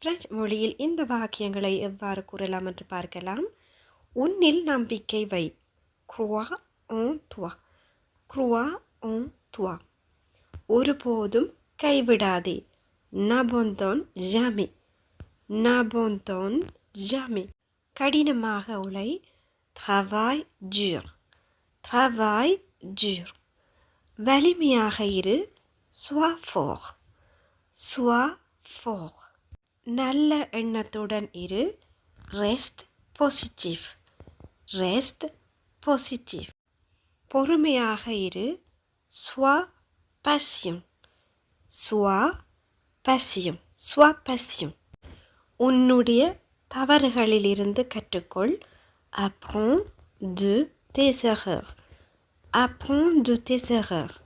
French மொழியில் இந்த வாக்கியங்களை எவ்வாறு கூறலாம் என்று பார்க்கலாம். உன்னில் நம்பிக்கை வை. crois en toi. crois en toi. ஒருபோதும் கைவிடாதே. n'abandonne jamais. n'abandonne jamais. கடினமாக உழை. travaille dur. travaille dur. வலிமையாக இரு. sois fort. sois fort. நல்ல எண்ணத்துடன் இரு. reste positif. reste positif. பொறுமையாக இரு. sois patient. sois patient. sois patient. உன்னுடைய தவறுகளிலிருந்து கற்றுக்கொள். apprends de tes erreurs. apprends de tes erreurs.